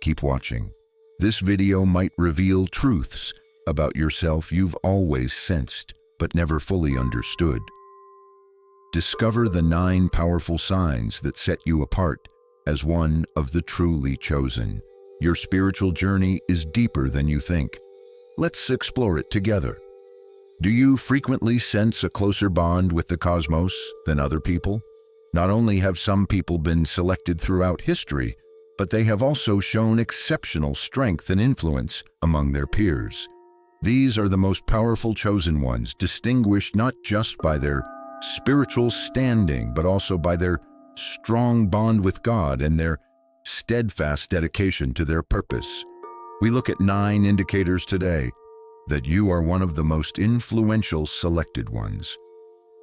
Keep watching. This video might reveal truths about yourself you've always sensed but never fully understood. Discover the 9 powerful signs that set you apart as one of the truly chosen. Your spiritual journey is deeper than you think. Let's explore it together. Do you frequently sense a closer bond with the cosmos than other people? Not only have some people been selected throughout history, but they have also shown exceptional strength and influence among their peers. These are the most powerful chosen ones, distinguished not just by their spiritual standing, but also by their strong bond with God and their steadfast dedication to their purpose. We look at 9 indicators today that you are one of the most influential selected ones.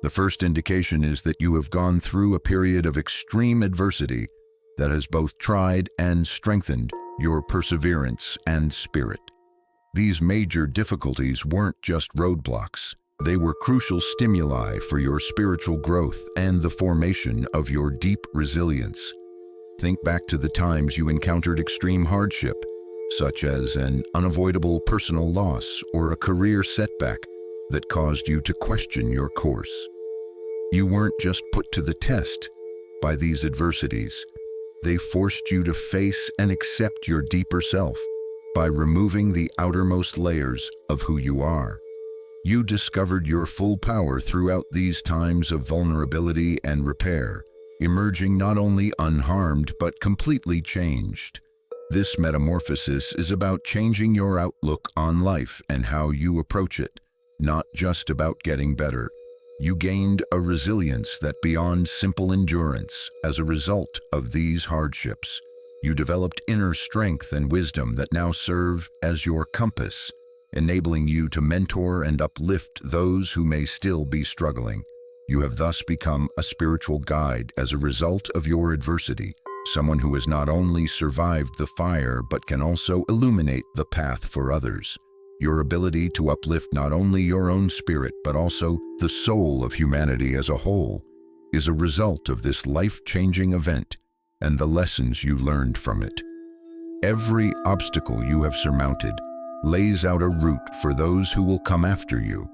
The first indication is that you have gone through a period of extreme adversity that has both tried and strengthened your perseverance and spirit. These major difficulties weren't just roadblocks. They were crucial stimuli for your spiritual growth and the formation of your deep resilience. Think back to the times you encountered extreme hardship, such as an unavoidable personal loss or a career setback that caused you to question your course. You weren't just put to the test by these adversities. They forced you to face and accept your deeper self by removing the outermost layers of who you are. You discovered your full power throughout these times of vulnerability and repair, emerging not only unharmed but completely changed. This metamorphosis is about changing your outlook on life and how you approach it, not just about getting better. You gained a resilience that beyond simple endurance. As a result of these hardships, you developed inner strength and wisdom that now serve as your compass, enabling you to mentor and uplift those who may still be struggling. You have thus become a spiritual guide as a result of your adversity, someone who has not only survived the fire but can also illuminate the path for others. Your ability to uplift not only your own spirit but also the soul of humanity as a whole is a result of this life-changing event and the lessons you learned from it. Every obstacle you have surmounted lays out a route for those who will come after you,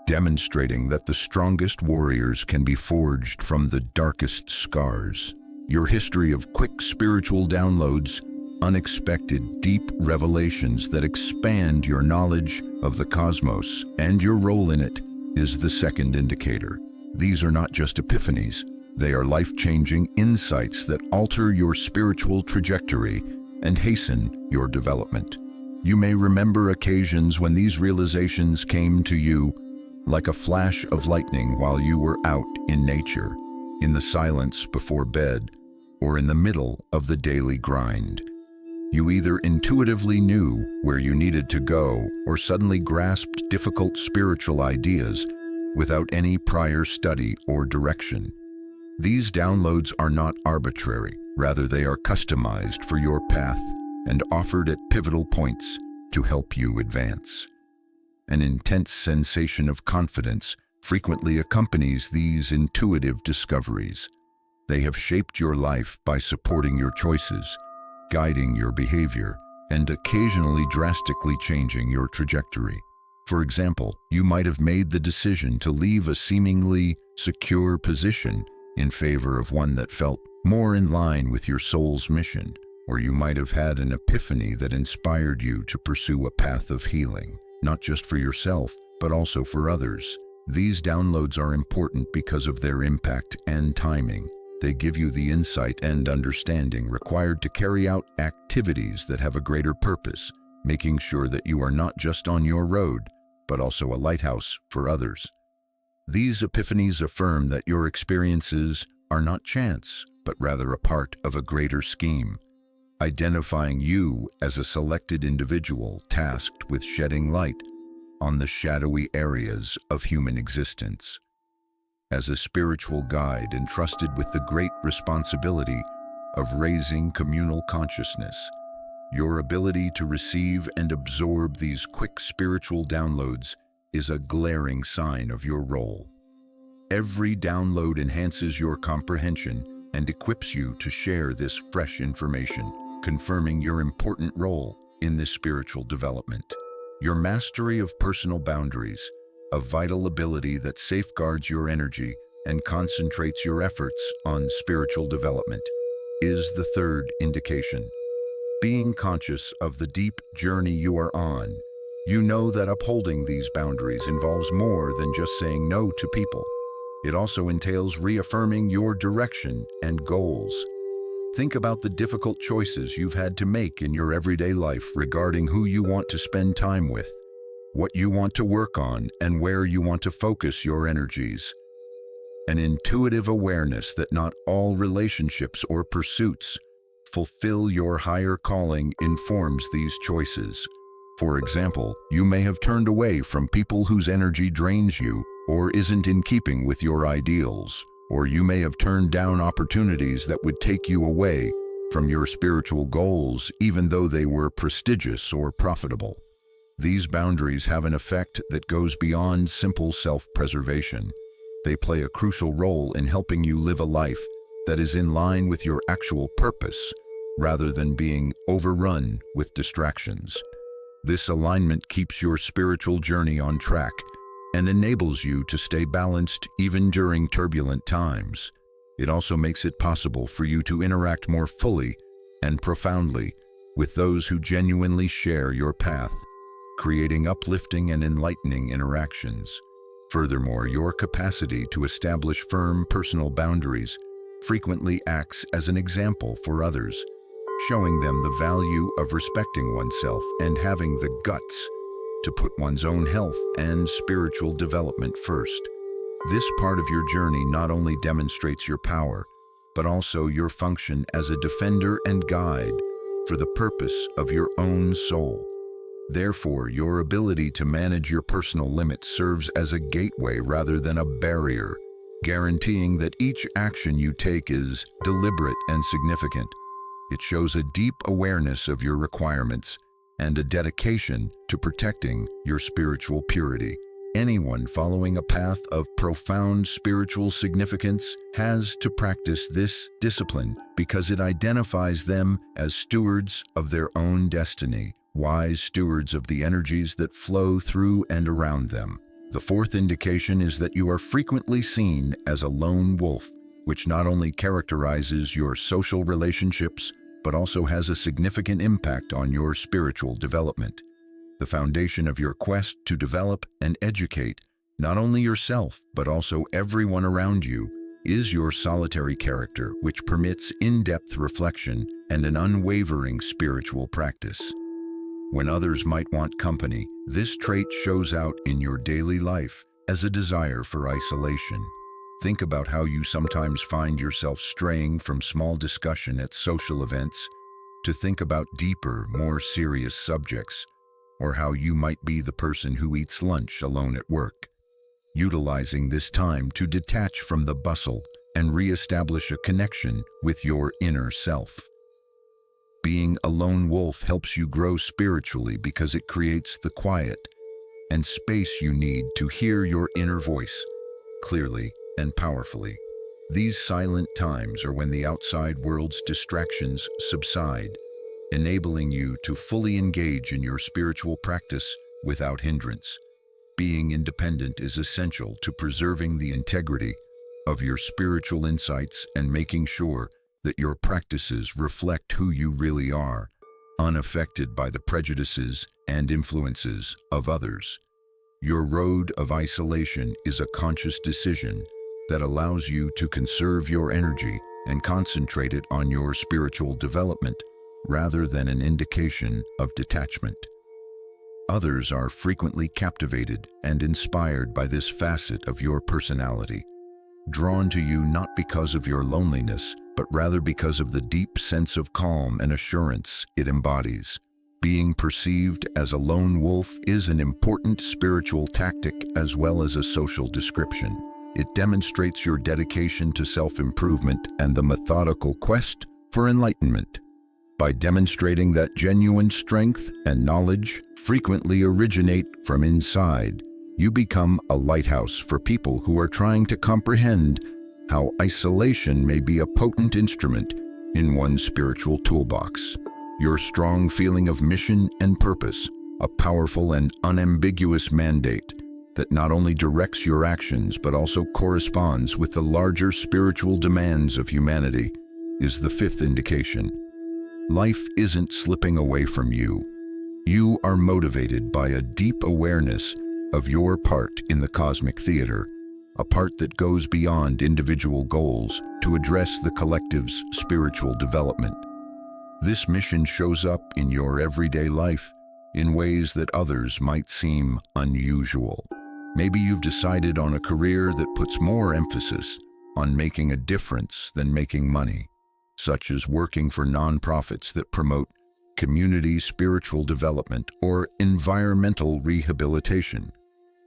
demonstrating that the strongest warriors can be forged from the darkest scars. Your history of quick spiritual downloads, unexpected deep revelations that expand your knowledge of the cosmos and your role in it is the second indicator. These are not just epiphanies, they are life-changing insights that alter your spiritual trajectory and hasten your development. You may remember occasions when these realizations came to you like a flash of lightning while you were out in nature, in the silence before bed, or in the middle of the daily grind. You either intuitively knew where you needed to go or suddenly grasped difficult spiritual ideas without any prior study or direction. These downloads are not arbitrary, rather they are customized for your path and offered at pivotal points to help you advance. An intense sensation of confidence frequently accompanies these intuitive discoveries. They have shaped your life by supporting your choices, guiding your behavior, and occasionally drastically changing your trajectory. For example, you might have made the decision to leave a seemingly secure position in favor of one that felt more in line with your soul's mission, or you might have had an epiphany that inspired you to pursue a path of healing, not just for yourself, but also for others. These downloads are important because of their impact and timing. They give you the insight and understanding required to carry out activities that have a greater purpose, making sure that you are not just on your road, but also a lighthouse for others. These epiphanies affirm that your experiences are not chance, but rather a part of a greater scheme, identifying you as a selected individual tasked with shedding light on the shadowy areas of human existence. As a spiritual guide entrusted with the great responsibility of raising communal consciousness, your ability to receive and absorb these quick spiritual downloads is a glaring sign of your role. Every download enhances your comprehension and equips you to share this fresh information, confirming your important role in this spiritual development. Your mastery of personal boundaries, a vital ability that safeguards your energy and concentrates your efforts on spiritual development, is the third indication. Being conscious of the deep journey you are on, you know that upholding these boundaries involves more than just saying no to people. It also entails reaffirming your direction and goals. Think about the difficult choices you've had to make in your everyday life regarding who you want to spend time with, what you want to work on, and where you want to focus your energies. An intuitive awareness that not all relationships or pursuits fulfill your higher calling informs these choices. For example, you may have turned away from people whose energy drains you or isn't in keeping with your ideals, or you may have turned down opportunities that would take you away from your spiritual goals even though they were prestigious or profitable. These boundaries have an effect that goes beyond simple self-preservation. They play a crucial role in helping you live a life that is in line with your actual purpose, rather than being overrun with distractions. This alignment keeps your spiritual journey on track and enables you to stay balanced even during turbulent times. It also makes it possible for you to interact more fully and profoundly with those who genuinely share your path, creating uplifting and enlightening interactions. Furthermore, your capacity to establish firm personal boundaries frequently acts as an example for others, showing them the value of respecting oneself and having the guts to put one's own health and spiritual development first. This part of your journey not only demonstrates your power, but also your function as a defender and guide for the purpose of your own soul. Therefore, your ability to manage your personal limits serves as a gateway rather than a barrier, guaranteeing that each action you take is deliberate and significant. It shows a deep awareness of your requirements and a dedication to protecting your spiritual purity. Anyone following a path of profound spiritual significance has to practice this discipline because it identifies them as stewards of their own destiny, wise stewards of the energies that flow through and around them. The fourth indication is that you are frequently seen as a lone wolf, which not only characterizes your social relationships, but also has a significant impact on your spiritual development. The foundation of your quest to develop and educate not only yourself, but also everyone around you, is your solitary character, which permits in-depth reflection and an unwavering spiritual practice. When others might want company, this trait shows out in your daily life as a desire for isolation. Think about how you sometimes find yourself straying from small discussion at social events to think about deeper, more serious subjects, or how you might be the person who eats lunch alone at work. Utilizing this time to detach from the bustle and re-establish a connection with your inner self. Being a lone wolf helps you grow spiritually because it creates the quiet and space you need to hear your inner voice clearly and powerfully. These silent times are when the outside world's distractions subside, enabling you to fully engage in your spiritual practice without hindrance. Being independent is essential to preserving the integrity of your spiritual insights and making sure that your practices reflect who you really are, unaffected by the prejudices and influences of others. Your road of isolation is a conscious decision that allows you to conserve your energy and concentrate it on your spiritual development rather than an indication of detachment. Others are frequently captivated and inspired by this facet of your personality, drawn to you not because of your loneliness, but rather because of the deep sense of calm and assurance it embodies. Being perceived as a lone wolf is an important spiritual tactic as well as a social description. It demonstrates your dedication to self-improvement and the methodical quest for enlightenment. By demonstrating that genuine strength and knowledge frequently originate from inside, you become a lighthouse for people who are trying to comprehend how isolation may be a potent instrument in one's spiritual toolbox. Your strong feeling of mission and purpose, a powerful and unambiguous mandate that not only directs your actions but also corresponds with the larger spiritual demands of humanity, is the fifth indication. Life isn't slipping away from you. You are motivated by a deep awareness of your part in the cosmic theater, a part that goes beyond individual goals to address the collective's spiritual development. This mission shows up in your everyday life in ways that others might seem unusual. Maybe you've decided on a career that puts more emphasis on making a difference than making money, such as working for nonprofits that promote community spiritual development or environmental rehabilitation.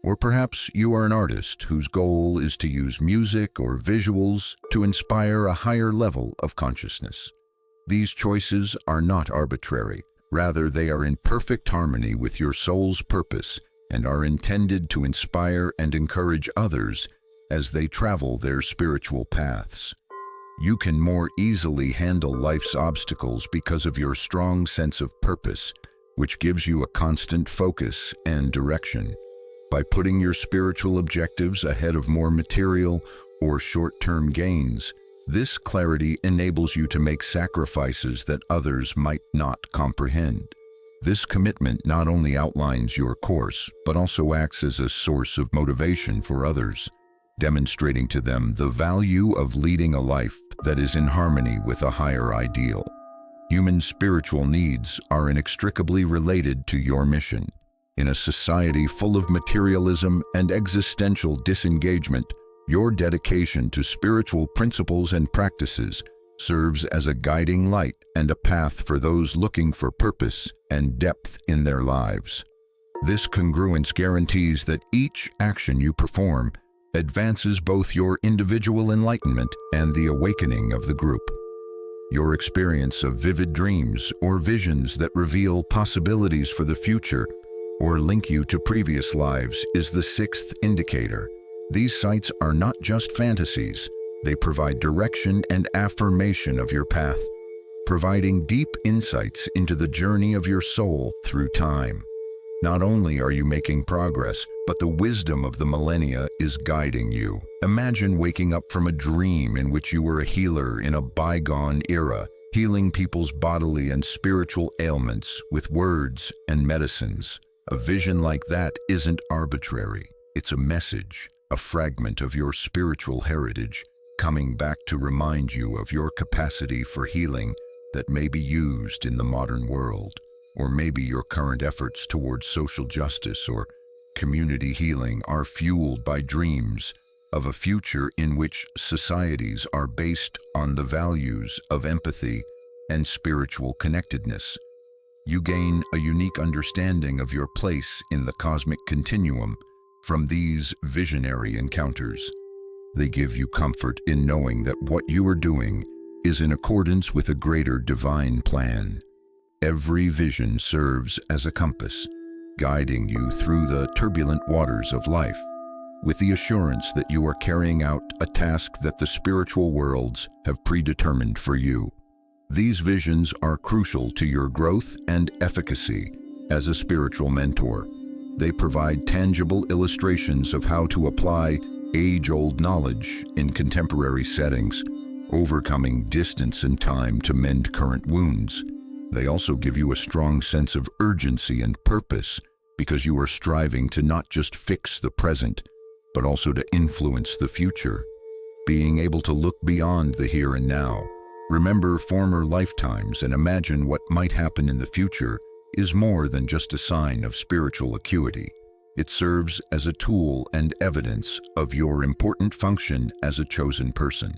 Or perhaps you are an artist whose goal is to use music or visuals to inspire a higher level of consciousness. These choices are not arbitrary. Rather, they are in perfect harmony with your soul's purpose and are intended to inspire and encourage others as they travel their spiritual paths. You can more easily handle life's obstacles because of your strong sense of purpose, which gives you a constant focus and direction. By putting your spiritual objectives ahead of more material or short-term gains, this clarity enables you to make sacrifices that others might not comprehend. This commitment not only outlines your course, but also acts as a source of motivation for others, demonstrating to them the value of leading a life that is in harmony with a higher ideal. Human spiritual needs are inextricably related to your mission. In a society full of materialism and existential disengagement, your dedication to spiritual principles and practices serves as a guiding light and a path for those looking for purpose and depth in their lives. This congruence guarantees that each action you perform advances both your individual enlightenment and the awakening of the group. Your experience of vivid dreams or visions that reveal possibilities for the future or link you to previous lives is the sixth indicator. These sights are not just fantasies. They provide direction and affirmation of your path, providing deep insights into the journey of your soul through time. Not only are you making progress, but the wisdom of the millennia is guiding you. Imagine waking up from a dream in which you were a healer in a bygone era, healing people's bodily and spiritual ailments with words and medicines. A vision like that isn't arbitrary. It's a message, a fragment of your spiritual heritage, coming back to remind you of your capacity for healing that may be used in the modern world. Or maybe your current efforts towards social justice or community healing are fueled by dreams of a future in which societies are based on the values of empathy and spiritual connectedness. You gain a unique understanding of your place in the cosmic continuum from these visionary encounters. They give you comfort in knowing that what you are doing is in accordance with a greater divine plan. Every vision serves as a compass, guiding you through the turbulent waters of life, with the assurance that you are carrying out a task that the spiritual worlds have predetermined for you. These visions are crucial to your growth and efficacy as a spiritual mentor. They provide tangible illustrations of how to apply age-old knowledge in contemporary settings, overcoming distance and time to mend current wounds. They also give you a strong sense of urgency and purpose because you are striving to not just fix the present, but also to influence the future. Being able to look beyond the here and now, remember former lifetimes, and imagine what might happen in the future is more than just a sign of spiritual acuity. It serves as a tool and evidence of your important function as a chosen person.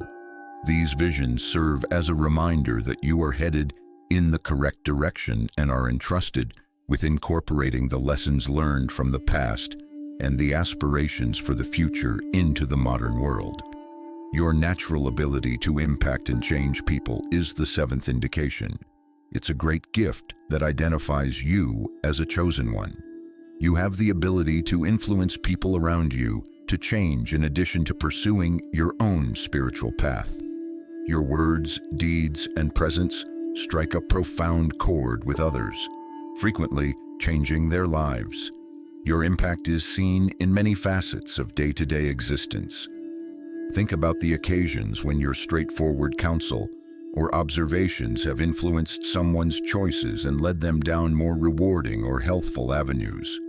These visions serve as a reminder that you are headed in the correct direction and are entrusted with incorporating the lessons learned from the past and the aspirations for the future into the modern world. Your natural ability to impact and change people is the seventh indication. It's a great gift that identifies you as a chosen one. You have the ability to influence people around you to change in addition to pursuing your own spiritual path. Your words, deeds, and presence strike a profound chord with others, frequently changing their lives. Your impact is seen in many facets of day-to-day existence. Think about the occasions when your straightforward counsel or observations have influenced someone's choices and led them down more rewarding or healthful avenues.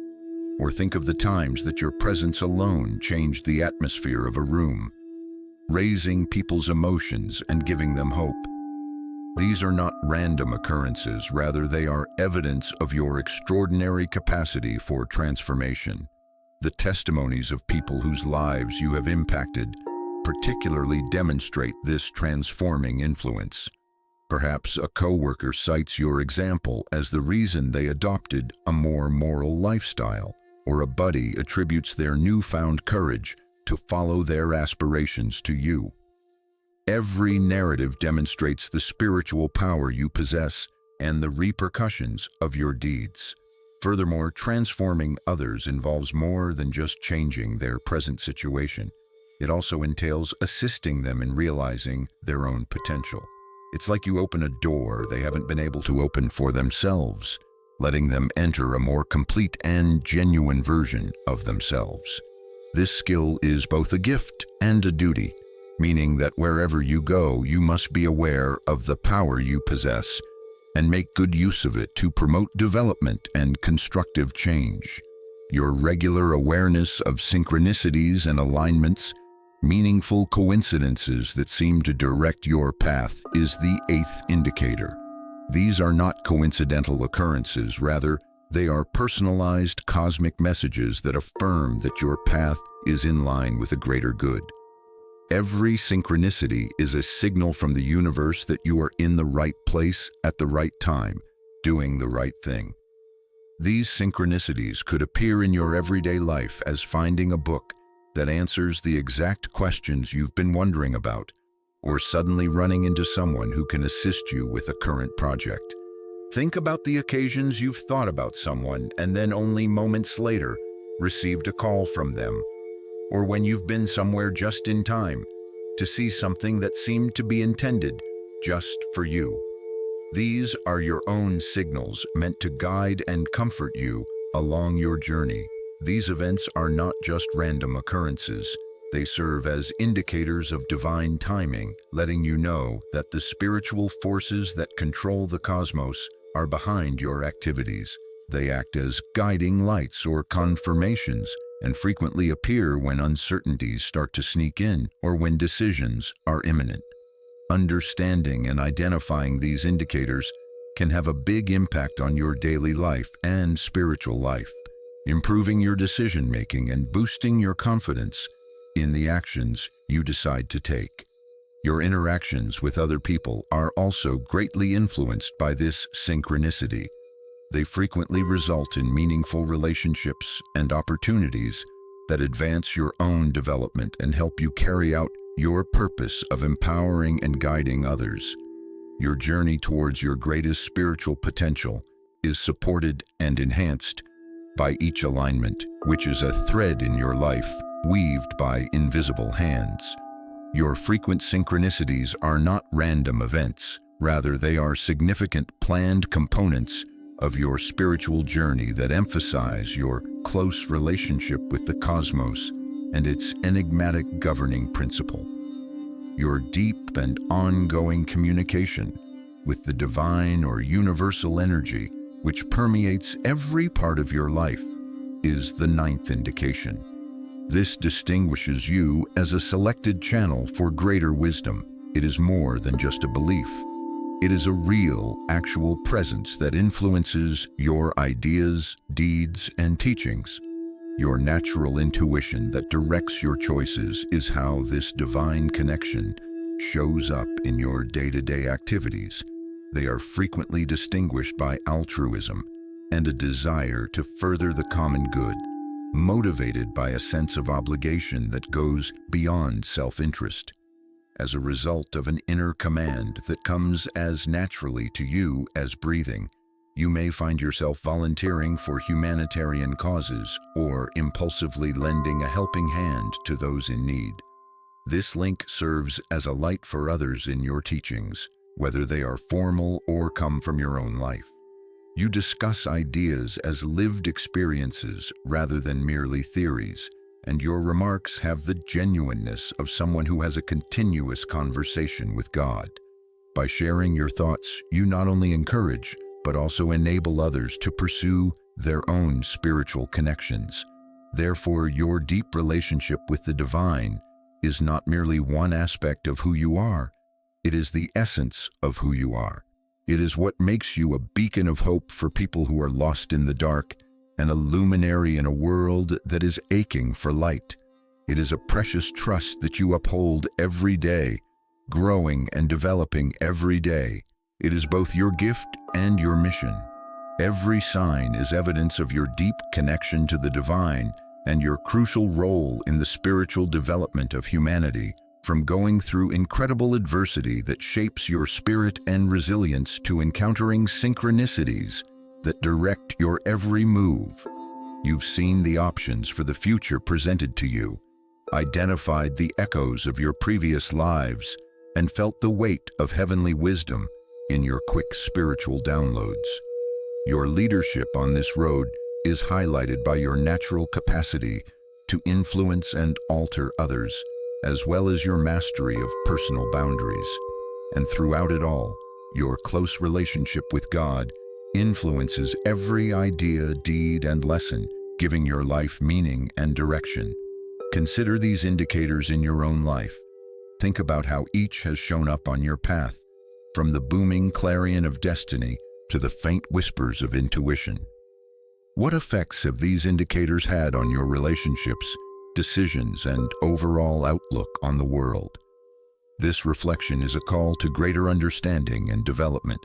Or think of the times that your presence alone changed the atmosphere of a room, raising people's emotions and giving them hope. These are not random occurrences, rather they are evidence of your extraordinary capacity for transformation. The testimonies of people whose lives you have impacted particularly demonstrate this transforming influence. Perhaps a coworker cites your example as the reason they adopted a more moral lifestyle, or a buddy attributes their newfound courage to follow their aspirations to you. Every narrative demonstrates the spiritual power you possess and the repercussions of your deeds. Furthermore, transforming others involves more than just changing their present situation. It also entails assisting them in realizing their own potential. It's like you open a door they haven't been able to open for themselves, letting them enter a more complete and genuine version of themselves. This skill is both a gift and a duty, meaning that wherever you go, you must be aware of the power you possess and make good use of it to promote development and constructive change. Your regular awareness of synchronicities and alignments, meaningful coincidences that seem to direct your path, is the eighth indicator. These are not coincidental occurrences, rather, they are personalized cosmic messages that affirm that your path is in line with a greater good. Every synchronicity is a signal from the universe that you are in the right place at the right time, doing the right thing. These synchronicities could appear in your everyday life as finding a book that answers the exact questions you've been wondering about, or suddenly running into someone who can assist you with a current project. Think about the occasions you've thought about someone and then only moments later received a call from them, or when you've been somewhere just in time to see something that seemed to be intended just for you. These are your own signals meant to guide and comfort you along your journey. These events are not just random occurrences. They serve as indicators of divine timing, letting you know that the spiritual forces that control the cosmos are behind your activities. They act as guiding lights or confirmations, and frequently appear when uncertainties start to sneak in or when decisions are imminent. Understanding and identifying these indicators can have a big impact on your daily life and spiritual life, improving your decision-making and boosting your confidence in the actions you decide to take. Your interactions with other people are also greatly influenced by this synchronicity. They frequently result in meaningful relationships and opportunities that advance your own development and help you carry out your purpose of empowering and guiding others. Your journey towards your greatest spiritual potential is supported and enhanced by each alignment, which is a thread in your life weaved by invisible hands. Your frequent synchronicities are not random events. Rather, they are significant planned components of your spiritual journey that emphasize your close relationship with the cosmos and its enigmatic governing principle. Your deep and ongoing communication with the divine or universal energy, which permeates every part of your life, is the ninth indication. This distinguishes you as a selected channel for greater wisdom. It is more than just a belief. It is a real, actual presence that influences your ideas, deeds, and teachings. Your natural intuition that directs your choices is how this divine connection shows up in your day-to-day activities. They are frequently distinguished by altruism and a desire to further the common good, motivated by a sense of obligation that goes beyond self-interest. As a result of an inner command that comes as naturally to you as breathing, you may find yourself volunteering for humanitarian causes or impulsively lending a helping hand to those in need. This link serves as a light for others in your teachings, whether they are formal or come from your own life. You discuss ideas as lived experiences rather than merely theories, and your remarks have the genuineness of someone who has a continuous conversation with God. By sharing your thoughts, you not only encourage, but also enable others to pursue their own spiritual connections. Therefore, your deep relationship with the divine is not merely one aspect of who you are, it is the essence of who you are. It is what makes you a beacon of hope for people who are lost in the dark, and a luminary in a world that is aching for light. It is a precious trust that you uphold every day, growing and developing every day. It is both your gift and your mission. Every sign is evidence of your deep connection to the divine and your crucial role in the spiritual development of humanity, from going through incredible adversity that shapes your spirit and resilience to encountering synchronicities that direct your every move. You've seen the options for the future presented to you, identified the echoes of your previous lives, and felt the weight of heavenly wisdom in your quick spiritual downloads. Your leadership on this road is highlighted by your natural capacity to influence and alter others, as well as your mastery of personal boundaries. And throughout it all, your close relationship with God influences every idea, deed, and lesson, giving your life meaning and direction. Consider these indicators in your own life. Think about how each has shown up on your path, from the booming clarion of destiny to the faint whispers of intuition. What effects have these indicators had on your relationships, decisions, and overall outlook on the world? This reflection is a call to greater understanding and development,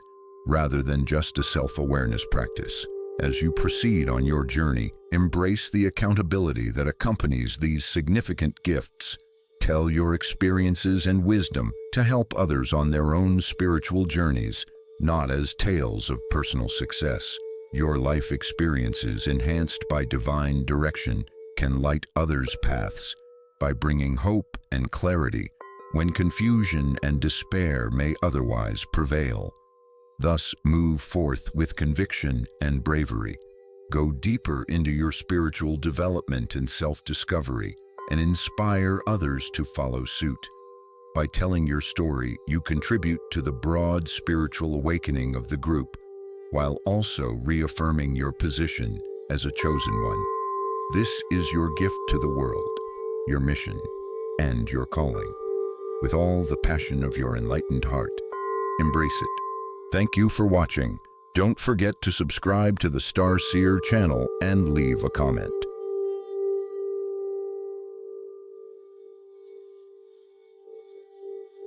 rather than just a self-awareness practice. As you proceed on your journey, embrace the accountability that accompanies these significant gifts. Tell your experiences and wisdom to help others on their own spiritual journeys, not as tales of personal success. Your life experiences, enhanced by divine direction, can light others' paths by bringing hope and clarity when confusion and despair may otherwise prevail. Thus, move forth with conviction and bravery. Go deeper into your spiritual development and self-discovery, and inspire others to follow suit. By telling your story, you contribute to the broad spiritual awakening of the group, while also reaffirming your position as a chosen one. This is your gift to the world, your mission, and your calling. With all the passion of your enlightened heart, embrace it. Thank you for watching. Don't forget to subscribe to the Starseer channel and leave a comment.